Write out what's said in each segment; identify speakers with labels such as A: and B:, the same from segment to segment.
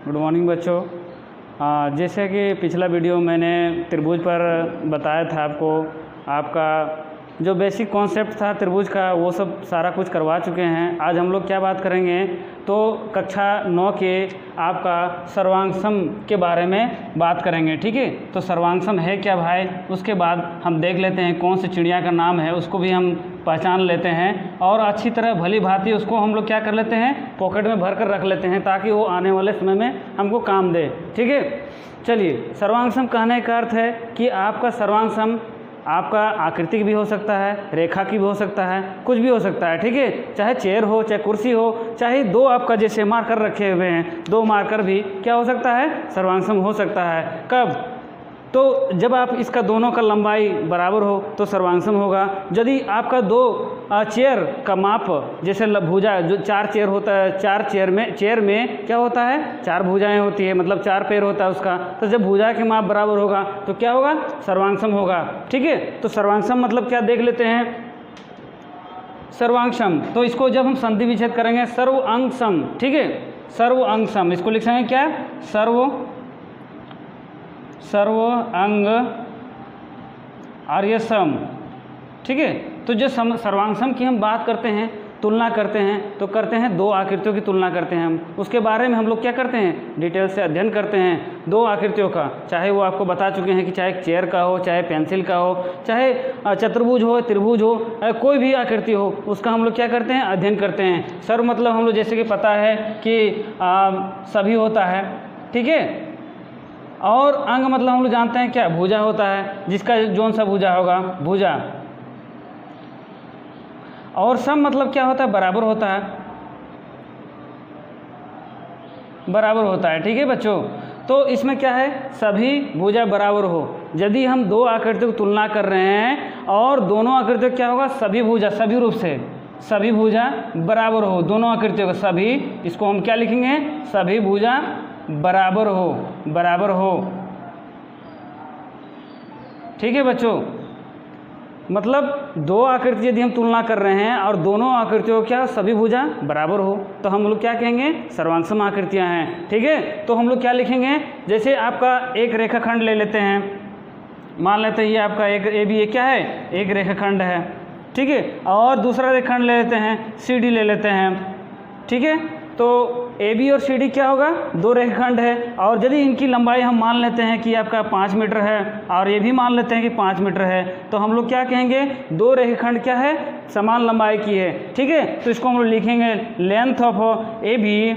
A: Good morning बच्चों। जैसे कि पिछला वीडियो मैंने त्रिभुज पर बताया था आपको, आपका जो बेसिक कॉन्सेप्ट था त्रिभुज का वो सब सारा कुछ करवा चुके हैं। आज हम लोग क्या बात करेंगे तो कक्षा 9 के आपका सर्वांगसम के बारे में बात करेंगे। ठीक है, तो सर्वांगसम है क्या भाई, उसके बाद हम देख लेते हैं कौन सी चिड़िया का नाम है, उसको भी हम पहचान लेते हैं और अच्छी तरह भली भांति उसको हम लोग क्या कर लेते हैं, पॉकेट में भर कर रख लेते हैं ताकि वो आने वाले समय में हमको काम दे। ठीक है, चलिए सर्वांगसम कहने का अर्थ है कि आपका सर्वांगसम आपका आकृति भी हो सकता है, रेखा की भी हो सकता है, कुछ भी हो सकता है। ठीक है, चाहे चेयर हो, चाहे कुर्सी हो, चाहे दो आपका जैसे मार्कर रखे हुए हैं, दो मार्कर भी क्या हो सकता है, सर्वांगसम हो सकता है। कब? तो जब आप इसका दोनों का लंबाई बराबर हो तो सर्वांगसम होगा। यदि आपका दो चेयर का माप जैसे भुजा, जो 4 चेयर होता है, 4 चेयर में क्या होता है, 4 भुजाएं होती है, मतलब 4 पैर होता है उसका, तो जब भुजा के माप बराबर होगा तो क्या होगा, सर्वांगसम होगा। ठीक है, तो सर्वांगसम मतलब क्या देख लेते हैं, सर्वांगसम तो इसको जब हम संधि विच्छेद करेंगे सर्वांगसम। ठीक है, सर्वांगसम इसको लिख सकेंगे क्या, सर्वांग आर्यसम। ठीक है, तो जो सर्वांगसम की हम बात करते हैं, तुलना करते हैं, तो करते हैं दो आकृतियों की तुलना करते हैं हम, उसके बारे में हम लोग क्या करते हैं, डिटेल से अध्ययन करते हैं दो आकृतियों का। चाहे वो आपको बता चुके हैं कि चाहे चेयर का हो, चाहे पेंसिल का हो, चाहे चतुर्भुज हो, त्रिभुज हो, कोई भी आकृति हो, उसका हम लोग क्या करते हैं, अध्ययन करते हैं। सर्व मतलब हम लोग जैसे कि पता है कि सभी होता है। ठीक है, और अंग मतलब हम लोग जानते हैं क्या, भुजा होता है, जिसका जौन सा भुजा होगा, भुजा। और सम मतलब क्या होता है, बराबर होता है, बराबर होता है। ठीक है बच्चों, तो इसमें क्या है, सभी भुजा बराबर हो। यदि हम दो आकृतियों की तुलना कर रहे हैं और दोनों आकृतियों क्या होगा, सभी भुजा, सभी रूप से सभी भुजा बराबर हो, दोनों आकृतियों का सभी, इसको हम क्या लिखेंगे, सभी भुजा बराबर हो, बराबर हो। ठीक है बच्चों, मतलब दो आकृति यदि हम तुलना कर रहे हैं और दोनों आकृतियों क्या, सभी भुजा बराबर हो, तो हम लोग क्या कहेंगे, सर्वांगसम आकृतियां हैं। ठीक है, तो हम लोग क्या लिखेंगे, जैसे आपका एक रेखाखंड ले लेते हैं, मान लेते हैं ये आपका एक AB क्या है, एक रेखाखंड है। ठीक है, और दूसरा रेखाखंड ले लेते हैं, CD ले लेते हैं। ठीक है, तो AB और CD क्या होगा, दो रेखाखंड है, और यदि इनकी लंबाई हम मान लेते हैं कि आपका 5 मीटर है और ये भी मान लेते हैं कि 5 मीटर है, तो हम लोग क्या कहेंगे, दो रेखाखंड क्या है, समान लंबाई की है। ठीक है, तो इसको हम लोग लिखेंगे लेंथ ऑफ AB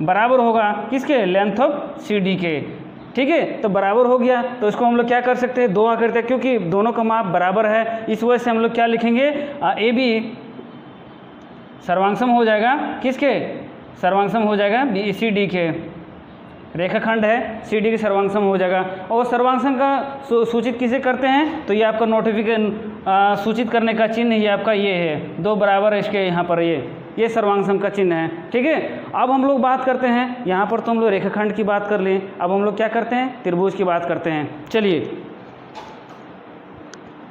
A: बराबर होगा किसके, लेंथ ऑफ CD के। ठीक है, तो बराबर हो गया, तो इसको हम लोग क्या कर सकते हैं, दो आकृति, क्योंकि दोनों का माप बराबर है, इस वजह से हम लोग क्या लिखेंगे, AB सर्वांगसम हो जाएगा किसके, सर्वांगसम हो जाएगा CD के, रेखाखंड है CD के सर्वांगसम हो जाएगा। और सर्वांगसम का सूचित किसे करते हैं, तो ये आपका नोटिफिकेशन सूचित करने का चिन्ह ये आपका ये है, दो बराबर है इसके यहाँ पर, ये सर्वांगसम का चिन्ह है। ठीक है, अब हम लोग बात करते हैं, यहाँ पर तो हम लोग रेखाखंड की बात कर लें, अब हम लोग क्या करते हैं, त्रिभुज की बात करते हैं। चलिए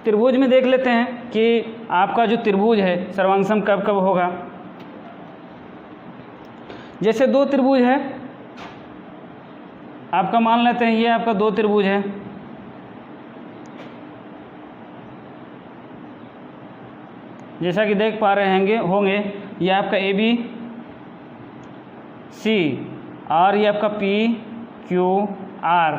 A: त्रिभुज में देख लेते हैं कि आपका जो त्रिभुज है सर्वांगसम कब कब होगा। जैसे दो त्रिभुज है आपका, मान लेते हैं ये आपका दो त्रिभुज है, जैसा कि देख पा रहे होंगे ये आपका ABC और ये आपका PQR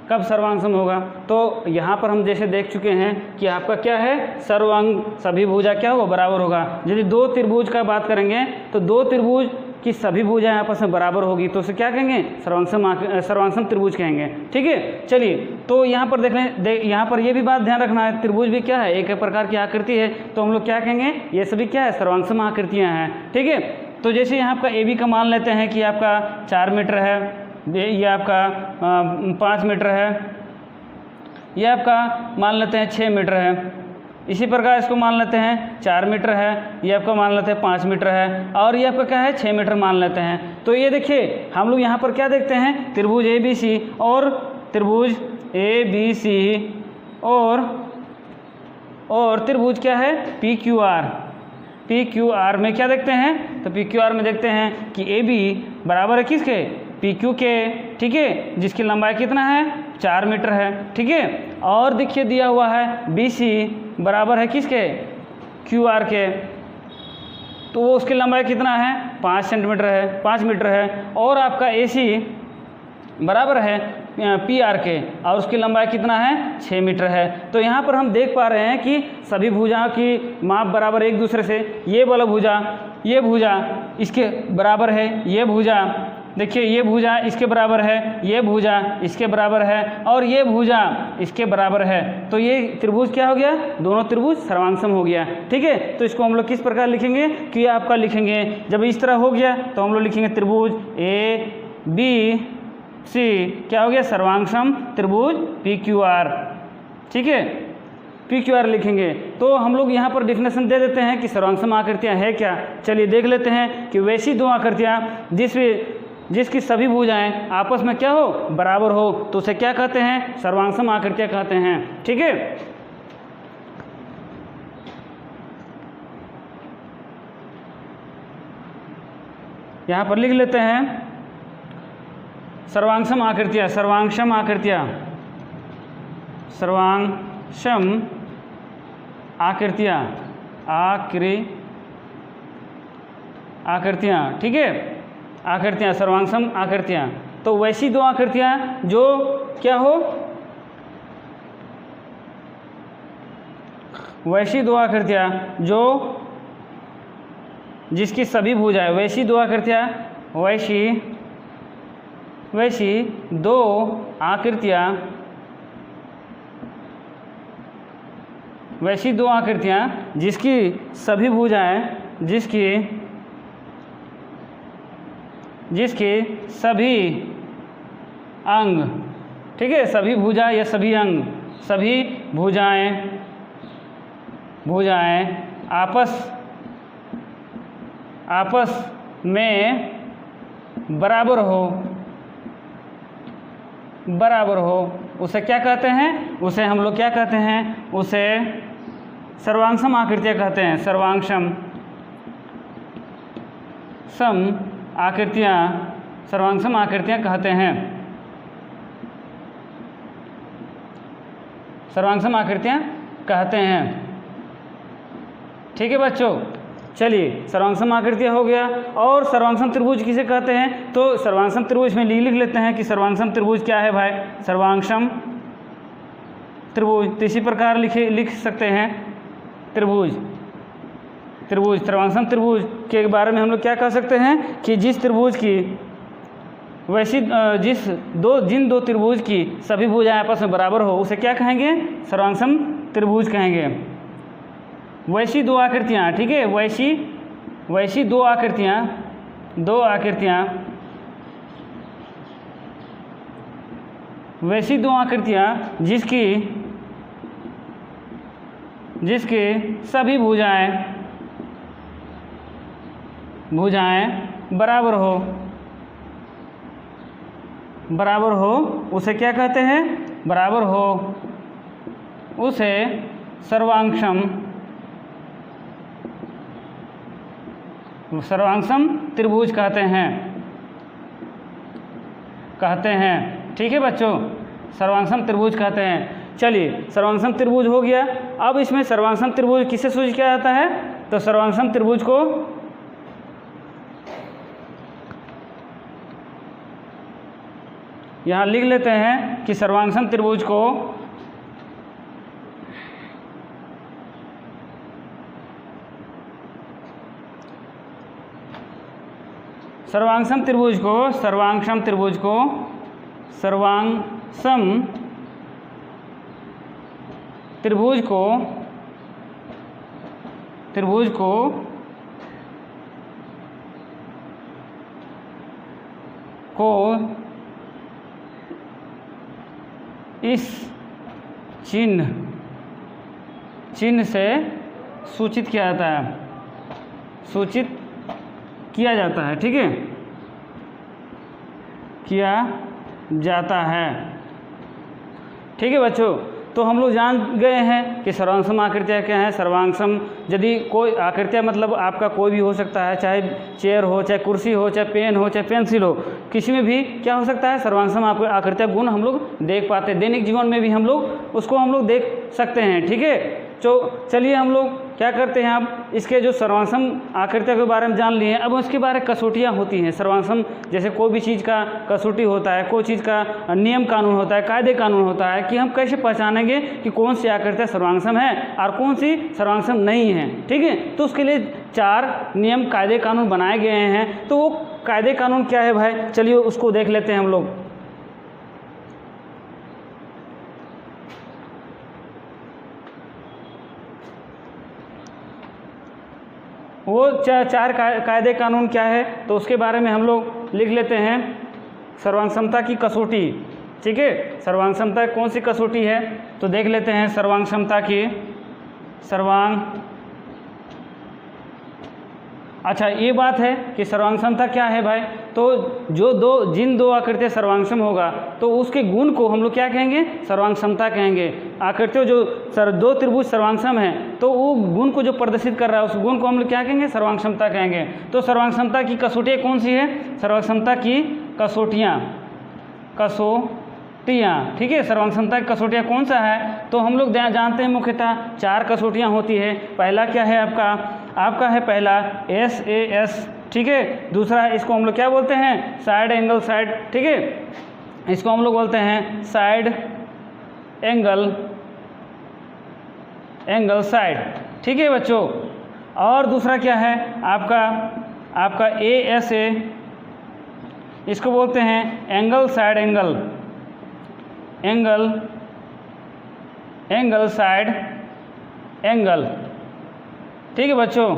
A: कब सर्वांगसम होगा, तो यहाँ पर हम जैसे देख चुके हैं कि आपका क्या है, सर्वांग सभी भुजा क्या होगा, बराबर होगा। यदि दो त्रिभुज का बात करेंगे तो दो त्रिभुज की सभी भुजाएं आपस में बराबर होगी, तो उसे क्या कहेंगे, सर्वांगसम त्रिभुज कहेंगे। ठीक है, चलिए तो यहाँ पर देख लें, यहाँ पर ये भी बात ध्यान रखना है, त्रिभुज भी क्या है, एक प्रकार की आकृति है, तो हम लोग क्या कहेंगे, ये सभी क्या है, सर्वांगसम आकृतियाँ हैं। ठीक है, तो जैसे यहाँ आपका AB का मान लेते हैं कि आपका 4 मीटर है, ये आपका 5 मीटर है, ये आपका मान लेते हैं 6 मीटर है, इसी प्रकार इसको मान लेते हैं 4 मीटर है, ये आपका मान लेते हैं 5 मीटर है, और ये आपका क्या है, 6 मीटर मान लेते हैं। तो ये देखिए हम लोग यहाँ पर क्या देखते हैं, त्रिभुज ABC और त्रिभुज ABC और त्रिभुज क्या है, PQR। पी क्यू आर में क्या देखते हैं, तो पी क्यू आर में देखते हैं कि ए बी बराबर है किसके, पी क्यू के, ठीक है, जिसकी लंबाई कितना है 4 मीटर है, ठीक है। और देखिए दिया हुआ है बी सी बराबर है किसके, क्यू आर के, तो वो उसकी लंबाई कितना है 5 सेंटीमीटर है, 5 मीटर है। और आपका ए सी बराबर है पी आर के और उसकी लंबाई कितना है 6 मीटर है। तो यहाँ पर हम देख पा रहे हैं कि सभी भुजाओं की माप बराबर एक दूसरे से। ये वाला भुजा, ये भुजा इसके बराबर है, ये भुजा देखिए, ये भुजा इसके बराबर है, ये भुजा इसके बराबर है और ये भुजा इसके बराबर है। तो ये त्रिभुज क्या हो गया, दोनों त्रिभुज सर्वांगसम हो गया, ठीक है। तो इसको हम लोग किस प्रकार लिखेंगे, कि आपका लिखेंगे जब इस तरह हो गया तो हम लोग लिखेंगे त्रिभुज ए बी सी क्या हो गया, सर्वांगसम त्रिभुज पी क्यू आर, ठीक है, पी क्यू आर लिखेंगे। तो हम लोग यहाँ पर डिफिनेशन दे देते हैं कि सर्वांगसम आकृतियाँ है क्या। चलिए देख लेते हैं कि वैसी दो आकृतियाँ जिसकी सभी भुजाएं आपस में क्या हो, बराबर हो, तो उसे क्या कहते हैं, सर्वांगसम आकृतियाँ कहते हैं, ठीक है। यहाँ पर लिख लेते हैं सर्वांगसम आकृतियाँ, सर्वांगसम आकृतियाँ, सर्वांगसम आकृतियाँ, आकृतियाँ, ठीक है, आकृतियाँ, सर्वांगसम आकृतियाँ। तो वैसी दो आकृतियाँ जो क्या हो, वैसी दो आकृतियाँ जो जिसकी सभी भुजाएं, वैसी दो आकृतियाँ, वैसी दो आकृतियाँ, वैसी दो आकृतियाँ जिसकी सभी भुजाएं, जिसके सभी अंग, ठीक है, सभी भुजा या सभी अंग, सभी भुजाएं आपस में बराबर हो, उसे क्या कहते हैं, उसे हम लोग क्या कहते हैं, उसे सर्वांगसम आकृतियाँ कहते हैं, सर्वांगसम आकृतियाँ कहते हैं, सर्वांगसम आकृतियाँ कहते हैं, ठीक है बच्चों। चलिए सर्वांगसम आकृतियाँ हो गया। और सर्वांगसम त्रिभुज किसे कहते हैं, तो सर्वांगसम त्रिभुज में लिख लेते हैं कि सर्वांगसम त्रिभुज क्या है भाई, सर्वांगसम त्रिभुज तो इसी प्रकार लिख सकते हैं, त्रिभुज सर्वांगसम त्रिभुज के बारे में हम लोग क्या कह सकते हैं कि जिस त्रिभुज की वैसी जिन दो त्रिभुज की सभी भुजाएं आपस में बराबर हो उसे क्या कहेंगे, सर्वांगसम त्रिभुज कहेंगे। वैसी दो आकृतियाँ, ठीक है, वैसी दो आकृतियाँ जिसकी सभी भुजाएं बराबर हो उसे क्या कहते हैं, बराबर हो उसे सर्वांगसम त्रिभुज कहते हैं, ठीक है बच्चों, सर्वांगसम त्रिभुज कहते हैं। चलिए सर्वांगसम त्रिभुज हो गया। अब इसमें सर्वांगसम त्रिभुज किससे सूचित किया जाता है, तो सर्वांगसम त्रिभुज को यहाँ लिख लेते हैं कि सर्वांगसम त्रिभुज को सर्वांगसम त्रिभुज को इस चिन्ह से सूचित किया जाता है, ठीक है, किया जाता है, ठीक है बच्चों। तो हम लोग जान गए हैं कि सर्वांगसम आकृतियाँ क्या हैं। सर्वांगसम यदि कोई आकृतियाँ मतलब आपका कोई भी हो सकता है, चाहे चेयर हो, चाहे कुर्सी हो, चाहे पेन हो, चाहे पेंसिल हो, किसी में भी क्या हो सकता है, सर्वांगसम आकृतियाँ गुण हम लोग देख पाते हैं। दैनिक जीवन में भी हम लोग उसको हम लोग देख सकते हैं। ठीक है, तो चलिए हम लोग क्या करते हैं, अब इसके जो सर्वांगसम आकृतियों के बारे में जान लिए हैं, अब उसके बारे में कसौटियाँ होती हैं। सर्वांगसम जैसे कोई भी चीज़ का कसौटी होता है, कोई चीज़ का नियम कानून होता है, कायदे कानून होता है कि हम कैसे पहचानेंगे कि कौन सी आकृतियाँ सर्वांगसम है और कौन सी सर्वांगसम नहीं है। ठीक है, तो उसके लिए 4 नियम कायदे कानून बनाए गए हैं। तो वो कायदे कानून क्या है भाई, चलिए उसको देख लेते हैं हम लोग। वो 4 कायदे कानून क्या है, तो उसके बारे में हम लोग लिख लेते हैं। सर्वांगसमता की कसौटी, ठीक है, सर्वांगसमता कौन सी कसौटी है, तो देख लेते हैं सर्वांगसमता की। अच्छा ये बात है कि सर्वांगसमता क्या है भाई, तो जिन दो आकृतियाँ सर्वांगसम होगा तो उसके गुण को हम लोग क्या कहेंगे, सर्वांगसमता कहेंगे। आकृतियों जो 2 त्रिभुज सर्वांगसम हैं तो वो गुण को जो प्रदर्शित कर रहा है उस गुण को हम लोग क्या कहेंगे, सर्वांगसमता कहेंगे। तो सर्वांगसमता की कसौटियाँ कौन सी है, सर्वांगसमता की कसौटियाँ, ठीक है। सर्वांगसमता की कसौटियाँ कौन सा है, तो हम लोग जानते हैं मुख्यतः 4 कसौटियाँ होती है। पहला क्या है आपका है पहला SAS, ठीक है। दूसरा इसको हम लोग क्या बोलते हैं, साइड एंगल साइड, ठीक है, इसको हम लोग बोलते हैं साइड एंगल साइड, ठीक है बच्चों। और दूसरा क्या है आपका ASA, इसको बोलते हैं angle side angle side angle, ठीक है बच्चों,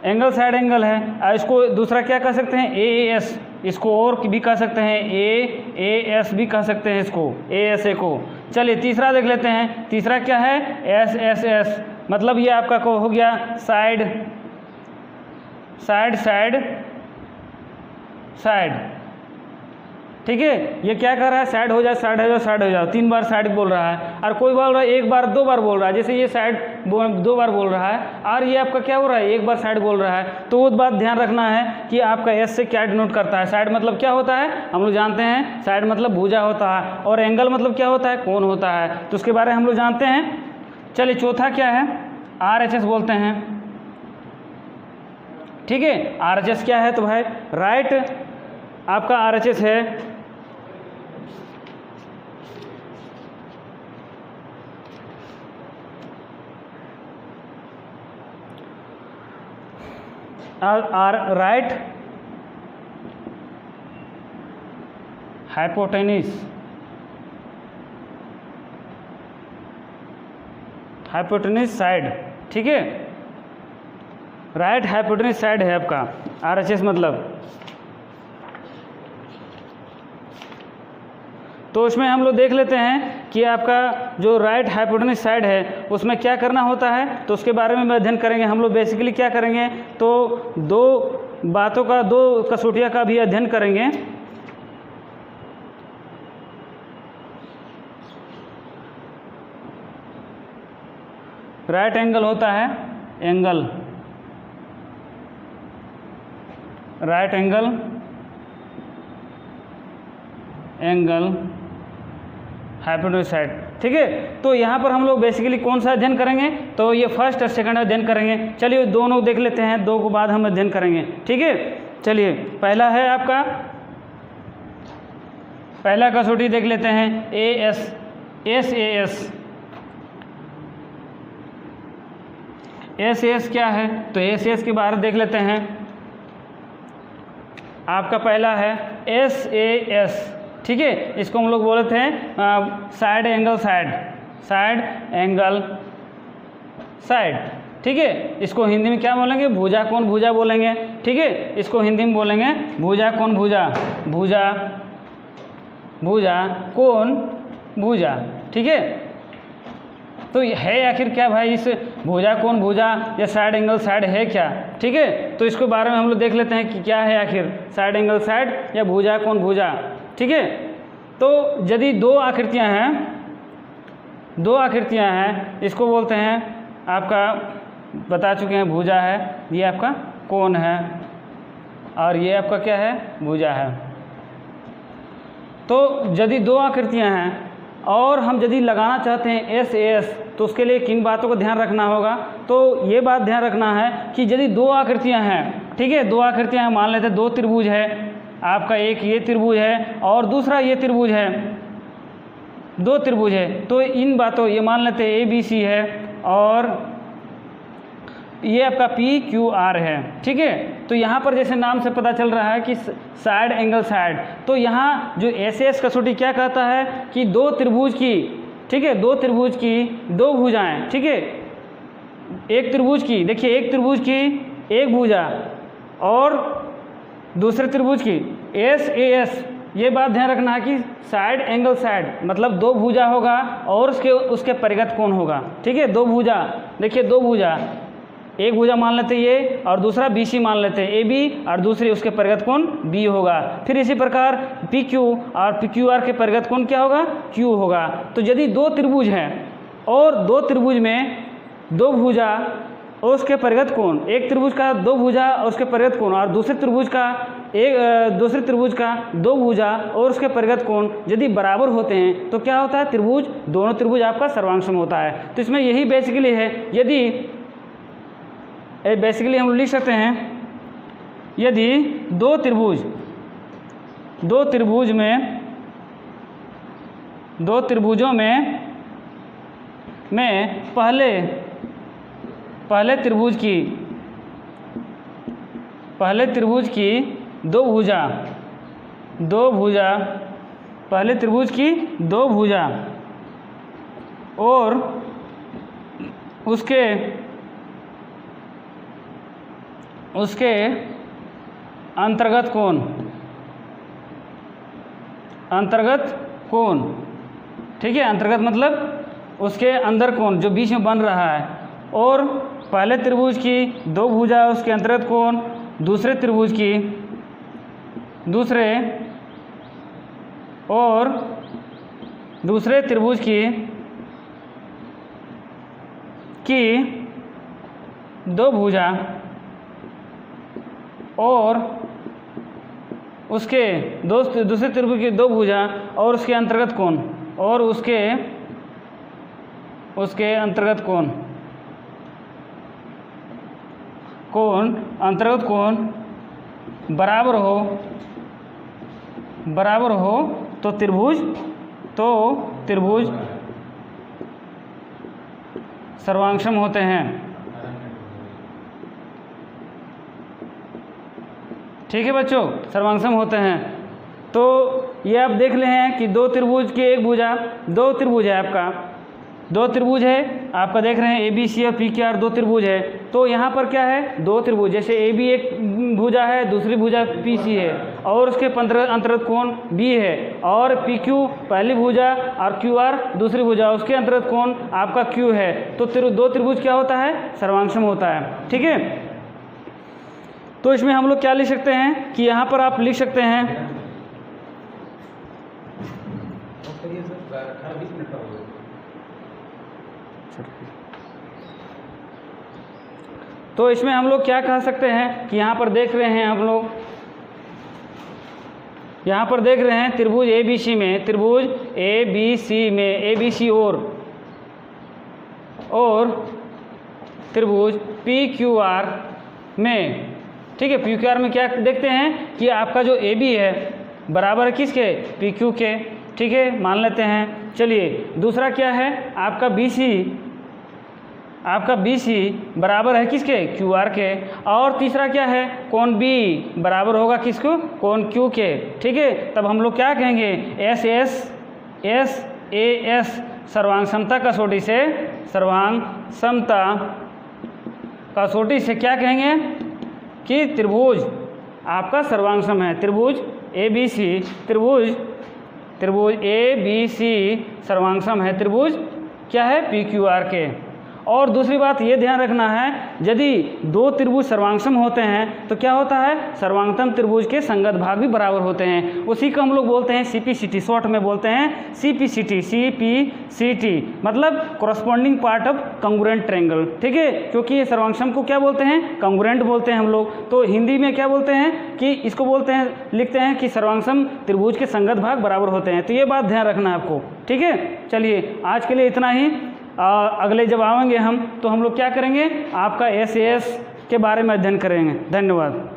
A: एंगल साइड एंगल है। और इसको दूसरा क्या कह सकते हैं, AAS, इसको और भी कह सकते हैं, AAS भी कह सकते हैं इसको, ASA को। चलिए तीसरा देख लेते हैं, तीसरा क्या है, SSS, मतलब ये आपका को हो गया साइड, ठीक है। ये क्या कर रहा है, साइड हो जाए, साइड हो जाए, साइड हो जाए, 3 बार साइड बोल रहा है। और कोई बोल रहा है 1 बार 2 बार बोल रहा है, जैसे ये साइड 2 बार बोल रहा है और ये आपका क्या हो रहा है, 1 बार साइड बोल रहा है। तो वो बात ध्यान रखना है कि आपका S से क्या डिनोट करता है। साइड मतलब क्या होता है, हम लोग जानते हैं साइड मतलब भुजा होता है, और एंगल मतलब क्या होता है, कोण होता है, तो उसके बारे में हम लोग जानते हैं। चलिए चौथा क्या है, RHS बोलते हैं, ठीक है। RHS क्या है, तो भाई राइट आपका RHS है राइट हाइपोटेनिस साइड, ठीक है, राइट हाइपोटेनिस साइड है आपका RHS मतलब। तो उसमें हम लोग देख लेते हैं कि आपका जो राइट हाइपोटेनिस साइड है उसमें क्या करना होता है, तो उसके बारे में अध्ययन करेंगे हम लोग। बेसिकली क्या करेंगे, तो 2 कसौटियों का भी अध्ययन करेंगे। राइट एंगल होता है राइट एंगल हाइपोटेनिस साइड, ठीक है। तो यहाँ पर हम लोग बेसिकली कौन सा अध्ययन करेंगे, तो ये फर्स्ट और सेकंड अध्ययन करेंगे। चलिए दोनों देख लेते हैं, 2 को बाद हम अध्ययन करेंगे, ठीक है। चलिए पहला है आपका, पहला कसौटी देख लेते हैं SAS क्या है, तो SAS के बारे में देख लेते हैं। आपका पहला है SAS, ठीक है, इसको हम लोग बोलते हैं साइड एंगल साइड, ठीक है। इसको हिंदी में क्या बोलेंगे, भुजा कोण भुजा बोलेंगे, ठीक है। इसको हिंदी में बोलेंगे भुजा कोण भुजा कोण भुजा, ठीक है। तो है आखिर क्या भाई, इस भुजा कोण भुजा या साइड एंगल साइड है क्या, ठीक है। तो इसके बारे में हम लोग देख लेते हैं कि क्या है आखिर, साइड एंगल साइड या भुजा कोण भुजा, ठीक है। तो यदि दो आकृतियां हैं, इसको बोलते हैं, आपका बता चुके हैं भुजा है, ये आपका कोण है, और ये आपका क्या है, भुजा है। तो यदि दो आकृतियां हैं और हम यदि लगाना चाहते हैं SAS, तो उसके लिए किन बातों को ध्यान रखना होगा? तो ये बात ध्यान रखना है कि यदि दो आकृतियां हैं, ठीक है, दो आकृतियां हैं, मान लेते हैं दो त्रिभुज है आपका, एक ये त्रिभुज है और दूसरा ये त्रिभुज है, दो त्रिभुज है, तो इन बातों, ये मान लेते हैं ABC है और ये आपका PQR है, ठीक है। तो यहाँ पर जैसे नाम से पता चल रहा है कि साइड एंगल साइड, तो यहाँ जो SAS कसौटी क्या कहता है कि दो त्रिभुज की, ठीक है, दो त्रिभुज की दो भुजाएं, ठीक है, एक त्रिभुज की, देखिए एक त्रिभुज की एक भुजा और दूसरे त्रिभुज की SAS, ये बात ध्यान रखना है कि साइड एंगल साइड मतलब दो भुजा होगा और उसके परिगत कोण होगा, ठीक है। दो भुजा, देखिए दो भुजा, एक भुजा मान लेते हैं ये और दूसरा BC मान लेते हैं AB और दूसरी उसके परिगत कोण B होगा। फिर इसी प्रकार PQ और PQR के परिगत कोण क्या होगा, Q होगा। तो यदि दो त्रिभुज हैं और दो त्रिभुज में दो भुजा और उसके परिगत कोण, एक त्रिभुज का दो भुजा और उसके परिगत कोण और दूसरे त्रिभुज का दो भुजा और उसके परिगत कोण यदि बराबर होते हैं तो क्या होता है, त्रिभुज, दोनों त्रिभुज आपका सर्वांगसम होता है। तो इसमें यही बेसिकली है, यदि बेसिकली हम लिख सकते हैं, यदि दो त्रिभुजों में पहले त्रिभुज की दो भुजा और उसके अंतर्गत कोण, ठीक है, अंतर्गत मतलब उसके अंदर कोण जो बीच में बन रहा है, और पहले त्रिभुज की दो भुजा उसके अंतर्गत कोण, दूसरे त्रिभुज की दो भुजा और उसके दूसरे त्रिभुज की दो भुजा और उसके अंतर्गत कोण और उसके अंतर्गत कोण बराबर हो तो त्रिभुज सर्वांगसम होते हैं, ठीक है बच्चों, सर्वांगसम होते हैं। तो ये आप देख ले हैं कि दो त्रिभुज की एक भुजा, दो त्रिभुज है आपका, दो त्रिभुज है आपका, देख रहे हैं ABC और PQR दो त्रिभुज है। तो यहाँ पर क्या है, दो त्रिभुज, जैसे AB एक भुजा है, दूसरी भुजा PC है और उसके अंतर्गत कोण B है, और PQ पहली भुजा और QR दूसरी भुजा, उसके अंतर्गत कोण आपका Q है। तो दो त्रिभुज क्या होता है, सर्वांगसम होता है, ठीक है। तो इसमें हम लोग क्या लिख सकते हैं कि यहाँ पर आप लिख सकते हैं, तो इसमें हम लोग क्या कह सकते हैं कि यहाँ पर देख रहे हैं हम लोग, यहाँ पर देख रहे हैं त्रिभुज ABC में ABC और त्रिभुज PQR में, ठीक है, PQR में क्या देखते हैं कि आपका जो AB है बराबर है किसके, PQ के, ठीक है, मान लेते हैं। चलिए दूसरा क्या है, आपका BC बराबर है किसके, QR के, और तीसरा क्या है, कोण B बराबर होगा किसको, कोण Q के, ठीक है। तब हम लोग क्या कहेंगे, SAS सर्वांगसमता कसौटी से क्या कहेंगे कि त्रिभुज आपका सर्वांगसम है, त्रिभुज ABC सर्वांगसम है त्रिभुज क्या है, PQR के। और दूसरी बात ये ध्यान रखना है, यदि दो त्रिभुज सर्वांगसम होते हैं तो क्या होता है, सर्वांगतम त्रिभुज के संगत भाग भी बराबर होते हैं। उसी को हम लोग बोलते हैं CPCT, शॉर्ट में बोलते हैं CPCT, मतलब corresponding part of congruent triangle, ठीक है। क्योंकि ये सर्वांगसम को क्या बोलते हैं, कॉन्ग्रुएंट बोलते हैं हम लोग। तो हिंदी में क्या बोलते हैं कि इसको बोलते हैं, लिखते हैं कि सर्वांगसम त्रिभुज के संगत भाग बराबर होते हैं। तो ये बात ध्यान रखना है आपको, ठीक है। चलिए आज के लिए इतना ही। अगले जब आएंगे हम तो हम लोग क्या करेंगे, आपका SAS के बारे में अध्ययन करेंगे। धन्यवाद।